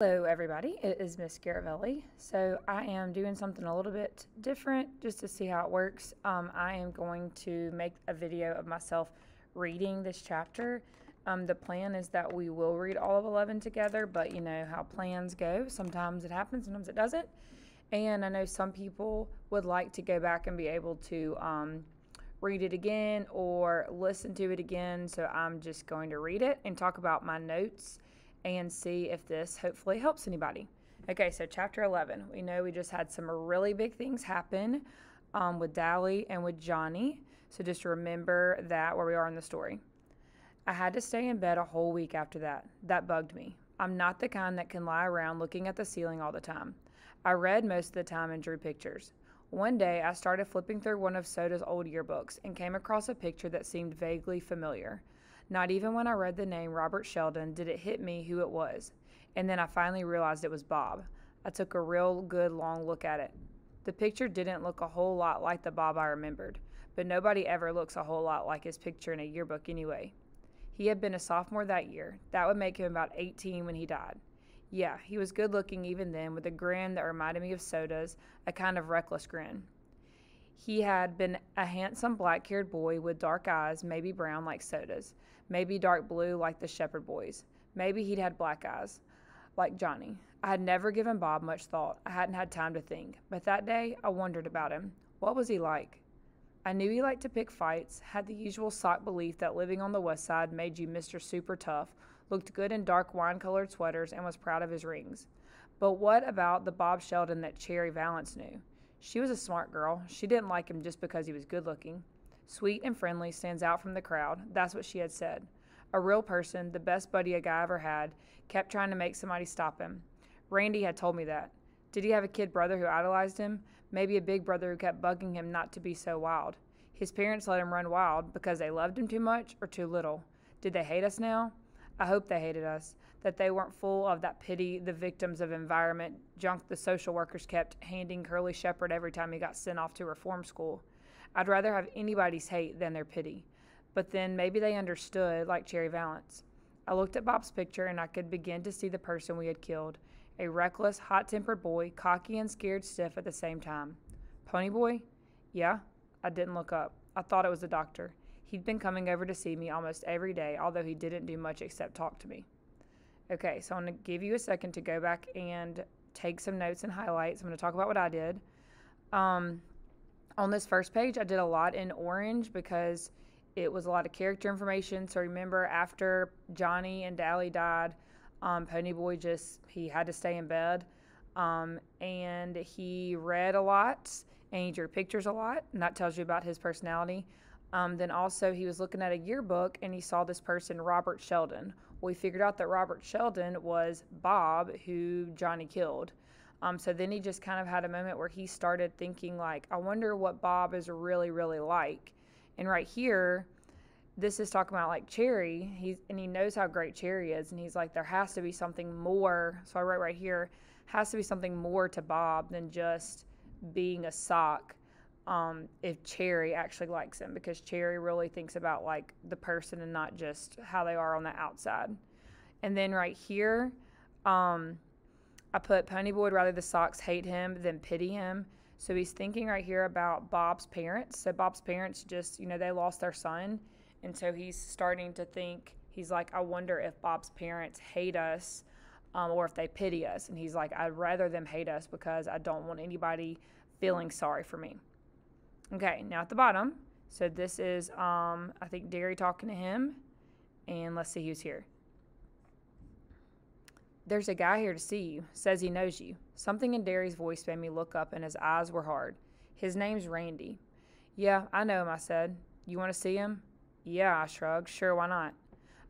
Hello everybody, it is Miss Garavelli. So I am doing something a little bit different just to see how it works. I am going to make a video of myself reading this chapter. The plan is that we will read all of 11 together, but you know how plans go. Sometimes it happens, sometimes it doesn't. And I know some people would like to go back and be able to read it again or listen to it again. So I'm just going to read it and talk about my notes and see if this hopefully helps anybody. Okay, so chapter 11. We know we just had some really big things happen with Dally and with Johnny. So just remember that where we are in the story. I had to stay in bed a whole week after that. That bugged me. I'm not the kind that can lie around looking at the ceiling all the time. I read most of the time and drew pictures. One day, I started flipping through one of Soda's old yearbooks and came across a picture that seemed vaguely familiar. Not even when I read the name Robert Sheldon did it hit me who it was. And then I finally realized it was Bob. I took a real good long look at it. The picture didn't look a whole lot like the Bob I remembered, but nobody ever looks a whole lot like his picture in a yearbook anyway. He had been a sophomore that year. That would make him about 18 when he died. Yeah, he was good looking even then, with a grin that reminded me of Soda's, a kind of reckless grin. He had been a handsome black-haired boy with dark eyes, maybe brown like Soda's, maybe dark blue like the Shepherd boys. Maybe he'd had black eyes, like Johnny. I had never given Bob much thought. I hadn't had time to think. But that day, I wondered about him. What was he like? I knew he liked to pick fights, had the usual sock belief that living on the west side made you Mr. Super Tough, looked good in dark wine-colored sweaters, and was proud of his rings. But what about the Bob Sheldon that Cherry Valance knew? She was a smart girl. She didn't like him just because he was good-looking. Sweet and friendly, stands out from the crowd. That's what she had said. A real person, the best buddy a guy ever had, kept trying to make somebody stop him. Randy had told me that. Did he have a kid brother who idolized him? Maybe a big brother who kept bugging him not to be so wild. His parents let him run wild because they loved him too much or too little. Did they hate us now? I hope they hated us, that they weren't full of that pity the victims of environment junk the social workers kept handing Curly Shepherd every time he got sent off to reform school. I'd rather have anybody's hate than their pity. But then maybe they understood, like Cherry Valance. I looked at Bob's picture and I could begin to see the person we had killed. A reckless, hot-tempered boy, cocky and scared stiff at the same time. Ponyboy? Yeah? I didn't look up. I thought it was the doctor. He'd been coming over to see me almost every day, although he didn't do much except talk to me. Okay, so I'm going to give you a second to go back and take some notes and highlights. I'm going to talk about what I did. On this first page, I did a lot in orange because it was a lot of character information. So remember, after Johnny and Dally died, Ponyboy he had to stay in bed. And he read a lot and he drew pictures a lot, and that tells you about his personality. Then also he was looking at a yearbook and he saw this person, Robert Sheldon. We figured out that Robert Sheldon was Bob, who Johnny killed. So then he just kind of had a moment where he started thinking like, I wonder what Bob is really, really like. And right here, this is talking about like Cherry. He knows how great Cherry is. And he's like, there has to be something more. So I wrote right here, has to be something more to Bob than just being a sock. If Cherry actually likes him, because Cherry really thinks about like the person and not just how they are on the outside. And then right here, I put Ponyboy would rather the socks hate him than pity him. So he's thinking right here about Bob's parents. So Bob's parents just, they lost their son. And so he's starting to think, he's like, I wonder if Bob's parents hate us or if they pity us. And he's like, I'd rather them hate us because I don't want anybody feeling sorry for me. Okay, now at the bottom, so this is, I think, Derry talking to him, and let's see who's here. There's a guy here to see you, says he knows you. Something in Derry's voice made me look up, and his eyes were hard. His name's Randy. Yeah, I know him, I said. You want to see him? Yeah, I shrugged. Sure, why not?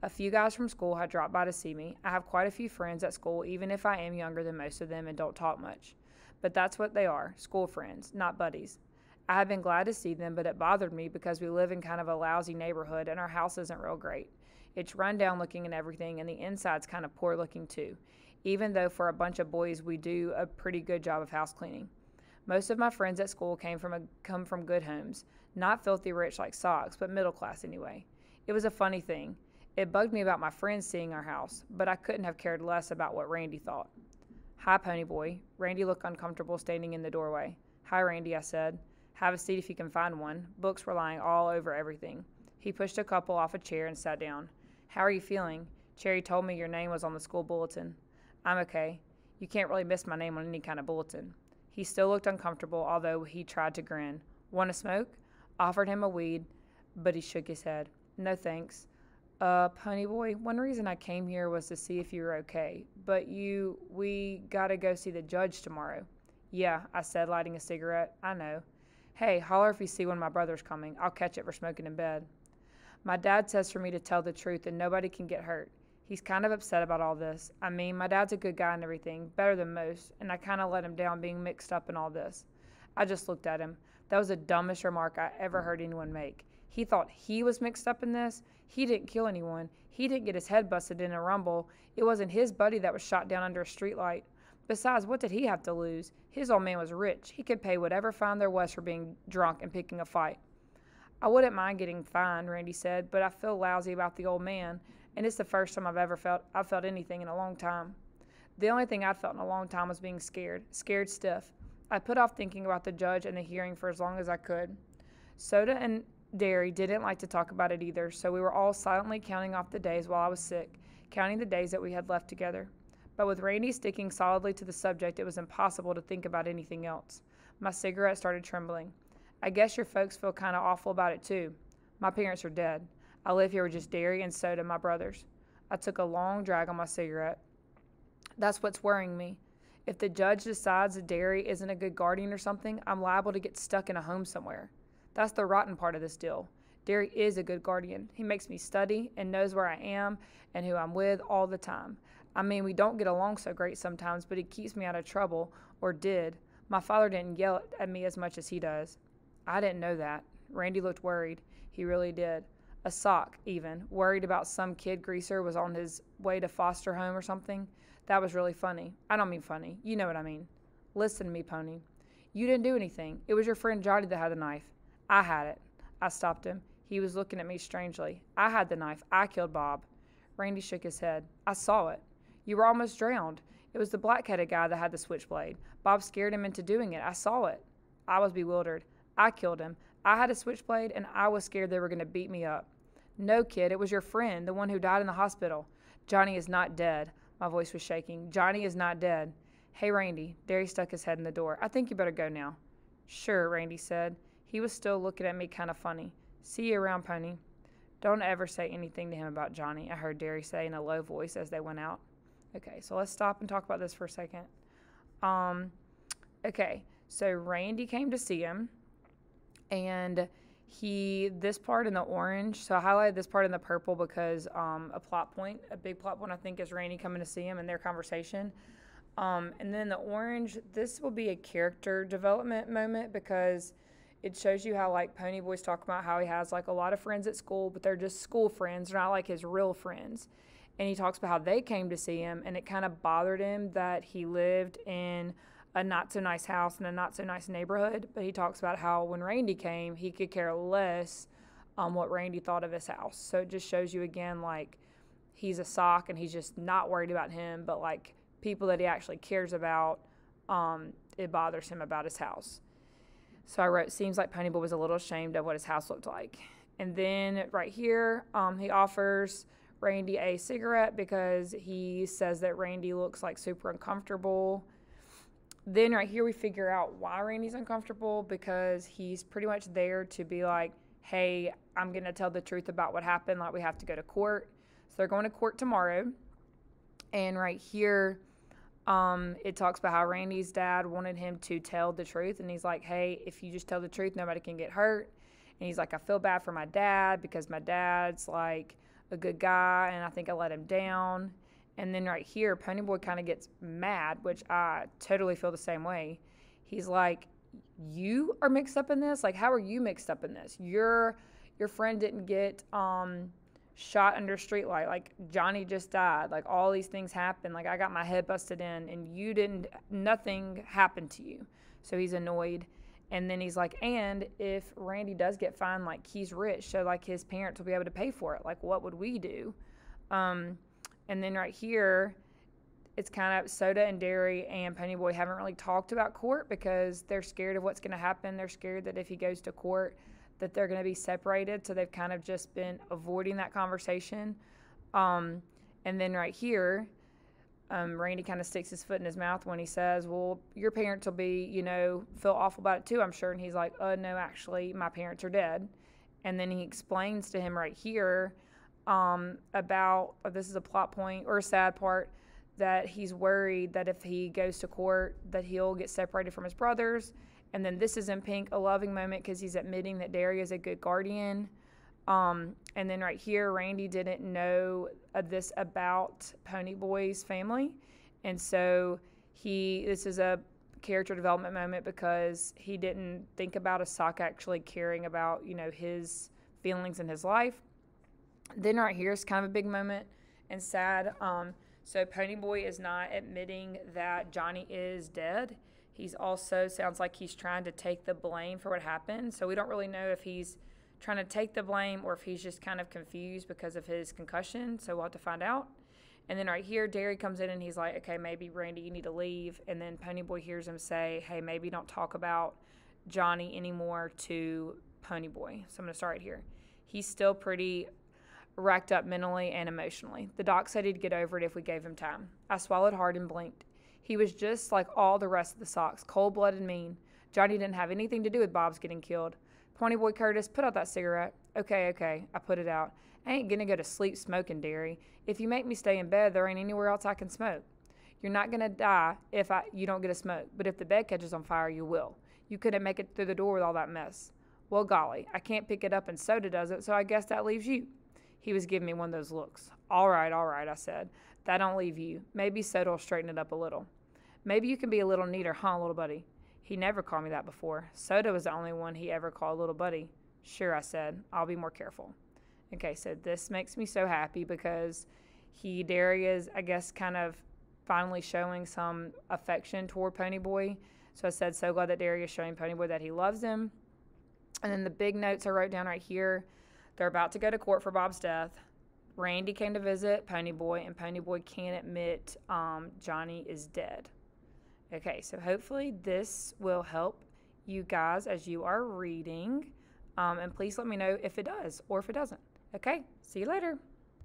A few guys from school had dropped by to see me. I have quite a few friends at school, even if I am younger than most of them and don't talk much. But that's what they are, school friends, not buddies. I had been glad to see them, but it bothered me because we live in kind of a lousy neighborhood and our house isn't real great. It's run down looking and everything, and the inside's kind of poor looking too, even though for a bunch of boys we do a pretty good job of house cleaning. Most of my friends at school come from good homes, not filthy rich like Socks, but middle class anyway. It was a funny thing. It bugged me about my friends seeing our house, but I couldn't have cared less about what Randy thought. Hi, Ponyboy. Randy looked uncomfortable standing in the doorway. Hi, Randy, I said. Have a seat if you can find one. Books were lying all over everything. He pushed a couple off a chair and sat down. How are you feeling? Cherry told me your name was on the school bulletin. I'm okay. You can't really miss my name on any kind of bulletin. He still looked uncomfortable, although he tried to grin. Want to smoke? Offered him a weed, but he shook his head. No thanks. Ponyboy, one reason I came here was to see if you were okay. But we gotta go see the judge tomorrow. Yeah, I said, lighting a cigarette. I know. Hey, holler if you see one of my brothers coming. I'll catch it for smoking in bed. My dad says for me to tell the truth and nobody can get hurt. He's kind of upset about all this. I mean, my dad's a good guy and everything, better than most, and I kind of let him down being mixed up in all this. I just looked at him. That was the dumbest remark I ever heard anyone make. He thought he was mixed up in this. He didn't kill anyone. He didn't get his head busted in a rumble. It wasn't his buddy that was shot down under a streetlight. Besides, what did he have to lose? His old man was rich. He could pay whatever fine there was for being drunk and picking a fight. I wouldn't mind getting fined, Randy said, but I feel lousy about the old man, and it's the first time I've felt anything in a long time. The only thing I'd felt in a long time was being scared stiff. I put off thinking about the judge and the hearing for as long as I could. Soda and Derry didn't like to talk about it either, so we were all silently counting off the days while I was sick, counting the days that we had left together. But with Randy sticking solidly to the subject, it was impossible to think about anything else. My cigarette started trembling. I guess your folks feel kind of awful about it too. My parents are dead. I live here with just Derry and Soda, my brothers. I took a long drag on my cigarette. That's what's worrying me. If the judge decides that Derry isn't a good guardian or something, I'm liable to get stuck in a home somewhere. That's the rotten part of this deal. Derry is a good guardian. He makes me study and knows where I am and who I'm with all the time. I mean, we don't get along so great sometimes, but he keeps me out of trouble, or did. My father didn't yell at me as much as he does. I didn't know that. Randy looked worried. He really did. A sock, even. Worried about some kid greaser was on his way to foster home or something. That was really funny. I don't mean funny. You know what I mean. Listen to me, Pony. You didn't do anything. It was your friend Johnny that had the knife. I had it. I stopped him. He was looking at me strangely. I had the knife. I killed Bob. Randy shook his head. I saw it. You were almost drowned. It was the black-headed guy that had the switchblade. Bob scared him into doing it. I saw it. I was bewildered. I killed him. I had a switchblade, and I was scared they were going to beat me up. No, kid, it was your friend, the one who died in the hospital. Johnny is not dead. My voice was shaking. Johnny is not dead. Hey, Randy. Derry stuck his head in the door. I think you better go now. Sure, Randy said. He was still looking at me kind of funny. See you around, Pony. Don't ever say anything to him about Johnny, I heard Derry say in a low voice as they went out. Okay, so let's stop and talk about this for a second. Okay, so Randy came to see him, and this part in the orange, so I highlighted this part in the purple because a big plot point I think is Randy coming to see him and their conversation. And then the orange, this will be a character development moment because it shows you how like Ponyboy's talking about how he has like a lot of friends at school, but they're just school friends, they're not like his real friends. And he talks about how they came to see him, and it kind of bothered him that he lived in a not-so-nice house in a not-so-nice neighborhood. But he talks about how when Randy came, he could care less what Randy thought of his house. So it just shows you again, like, he's a sock, and he's just not worried about him. But, like, people that he actually cares about, it bothers him about his house. So I wrote, seems like Ponyboy was a little ashamed of what his house looked like. And then right here, he offers Randy a cigarette because he says that Randy looks like super uncomfortable. Then right here we figure out why Randy's uncomfortable, because he's pretty much there to be like, hey, I'm going to tell the truth about what happened. Like, we have to go to court. So they're going to court tomorrow. And right here, it talks about how Randy's dad wanted him to tell the truth. And he's like, hey, if you just tell the truth, nobody can get hurt. And he's like, I feel bad for my dad because my dad's like a good guy, and I think I let him down. And then right here, Ponyboy kind of gets mad, which I totally feel the same way. He's like, you are mixed up in this? Like, how are you mixed up in this? Your friend didn't get shot under a streetlight. Like, Johnny just died. Like, all these things happened. Like, I got my head busted in, and nothing happened to you. So he's annoyed. And then he's like, and if Randy does get fined, like, he's rich, so, like, his parents will be able to pay for it. Like, what would we do? And then right here, it's kind of Soda and Derry and Ponyboy haven't really talked about court because they're scared of what's going to happen. They're scared that if he goes to court that they're going to be separated. So they've kind of just been avoiding that conversation. And then right here, Randy kind of sticks his foot in his mouth when he says, well, your parents will be, feel awful about it too, I'm sure. And he's like, no, actually, my parents are dead. And then he explains to him right here about, this is a plot point or a sad part, that he's worried that if he goes to court that he'll get separated from his brothers. And then this is in pink, a loving moment because he's admitting that Derry is a good guardian. And then right here, Randy didn't know this about Ponyboy's family. And so this is a character development moment because he didn't think about a sock actually caring about, his feelings in his life. Then right here is kind of a big moment and sad. So Ponyboy is not admitting that Johnny is dead. He's also, sounds like he's trying to take the blame for what happened. So we don't really know if he's trying to take the blame or if he's just kind of confused because of his concussion. So we'll have to find out. And then right here, Derry comes in and he's like, okay, maybe Randy, you need to leave. And then Ponyboy hears him say, hey, maybe don't talk about Johnny anymore to Ponyboy. So I'm going to start right here. He's still pretty racked up mentally and emotionally. The doc said he'd get over it if we gave him time. I swallowed hard and blinked. He was just like all the rest of the Sox, cold-blooded and mean. Johnny didn't have anything to do with Bob's getting killed. Ponyboy Curtis, put out that cigarette. Okay. I put it out. I ain't gonna go to sleep smoking, Derry. If you make me stay in bed, there ain't anywhere else I can smoke. You're not gonna die if you don't get a smoke, but if the bed catches on fire, you will. You couldn't make it through the door with all that mess. Well, golly, I can't pick it up and Soda does it, so I guess that leaves you. He was giving me one of those looks. All right, I said. That don't leave you. Maybe Soda will straighten it up a little. Maybe you can be a little neater, huh, little buddy? He never called me that before. Soda was the only one he ever called little buddy. Sure, I said. I'll be more careful. Okay, so this makes me so happy because Derry is, I guess, kind of finally showing some affection toward Ponyboy. So I said, so glad that Derry is showing Ponyboy that he loves him. And then the big notes I wrote down right here. They're about to go to court for Bob's death. Randy came to visit Ponyboy, and Ponyboy can't admit Johnny is dead. Okay, so hopefully this will help you guys as you are reading. And please let me know if it does or if it doesn't. Okay, see you later.